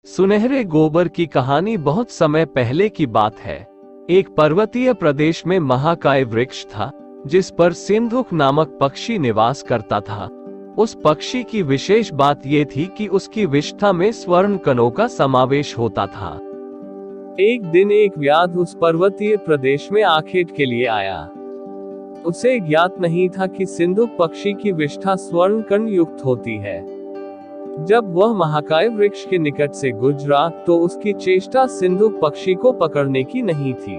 सुनहरे गोबर की कहानी बहुत समय पहले की बात है। एक पर्वतीय प्रदेश में महाकाय वृक्ष था, जिस पर सिंधुक नामक पक्षी निवास करता था। उस पक्षी की विशेष बात यह थी कि उसकी विष्ठा में स्वर्ण कणों का समावेश होता था। एक दिन एक व्याध उस पर्वतीय प्रदेश में आखेट के लिए आया। उसे ज्ञात नहीं था कि सिंधुक पक्षी की विष्ठा स्वर्ण कण युक्त होती है। जब वह महाकाय वृक्ष के निकट से गुजरा तो उसकी चेष्टा सिंधुक पक्षी को पकड़ने की नहीं थी,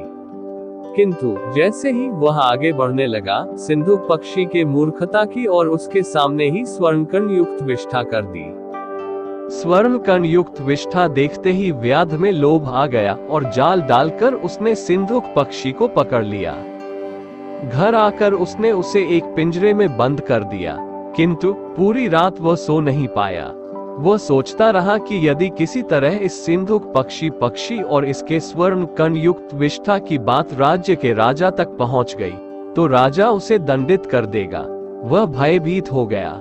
किंतु जैसे ही वह आगे बढ़ने लगा, सिंधुक पक्षी के मूर्खता की और उसके सामने ही स्वर्ण कण युक्त विष्ठा कर दी। स्वर्ण कण युक्त विष्ठा देखते ही व्याध में लोभ आ गया और जाल डालकर उसने सिंधुक पक्षी को पकड़ लिया। घर आकर उसने उसे एक पिंजरे में बंद कर दिया, किंतु पूरी रात वह सो नहीं पाया। वह सोचता रहा कि यदि किसी तरह इस सिंधुक पक्षी और इसके स्वर्ण कण युक्त विष्ठा की बात राज्य के राजा तक पहुंच गई तो राजा उसे दंडित कर देगा। वह भयभीत हो गया।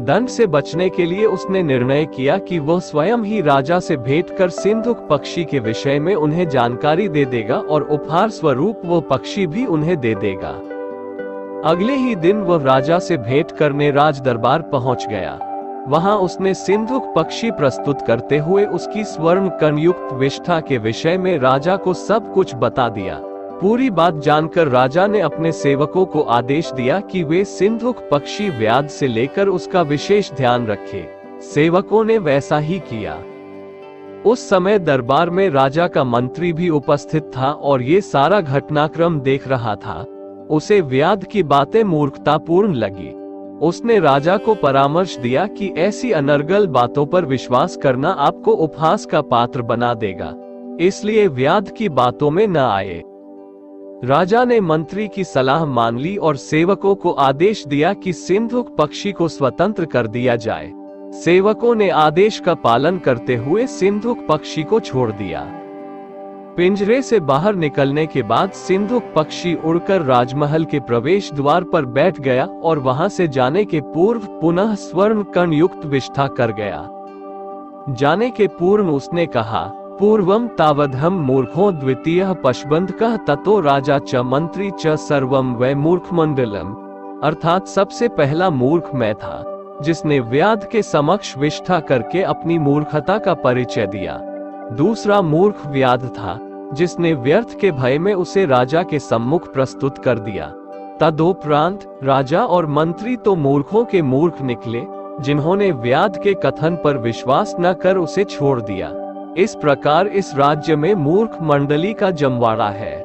दंड से बचने के लिए उसने निर्णय किया कि वह स्वयं ही राजा से भेंट कर सिंधुक पक्षी के विषय में उन्हें जानकारी दे देगा और उपहार स्वरूप वह पक्षी भी उन्हें दे देगा। अगले ही दिन वह राजा से भेंट करने राज दरबार पहुंच गया। वहां उसने सिंधुक पक्षी प्रस्तुत करते हुए उसकी स्वर्ण कण युक्त विष्ठा के विषय में राजा को सब कुछ बता दिया। पूरी बात जानकर राजा ने अपने सेवकों को आदेश दिया कि वे सिंधुक पक्षी व्याध से लेकर उसका विशेष ध्यान रखें। सेवकों ने वैसा ही किया। उस समय दरबार में राजा का मंत्री भी उपस्थित था और ये सारा घटनाक्रम देख रहा था। उसे व्याध की बातें मूर्खतापूर्ण लगी। उसने राजा को परामर्श दिया कि ऐसी अनर्गल बातों पर विश्वास करना आपको उपहास का पात्र बना देगा, इसलिए व्याध की बातों में न आए। राजा ने मंत्री की सलाह मान ली और सेवकों को आदेश दिया कि सिंधुक पक्षी को स्वतंत्र कर दिया जाए। सेवकों ने आदेश का पालन करते हुए सिंधुक पक्षी को छोड़ दिया। पिंजरे से बाहर निकलने के बाद सिंधुक पक्षी उड़कर राजमहल के प्रवेश द्वार पर बैठ गया और वहां से जाने के पूर्व पुनः स्वर्ण कण युक्त विष्ठा कर गया। जाने के पूर्व उसने कहा, पूर्वम तावदहम मूर्खो द्वितीय पशबंधकः ततो राजा च मंत्री च सर्वम वै मूर्खमंडलम। अर्थात सबसे पहला मूर्ख मैं था, जिसने व्याध के समक्ष विष्ठा करके अपनी मूर्खता का परिचय दिया। दूसरा मूर्ख व्याध था, जिसने व्यर्थ के भय में उसे राजा के सम्मुख प्रस्तुत कर दिया। तदोपरांत राजा और मंत्री तो मूर्खों के मूर्ख निकले, जिन्होंने व्याध के कथन पर विश्वास न कर उसे छोड़ दिया। इस प्रकार इस राज्य में मूर्ख मंडली का जमवाड़ा है।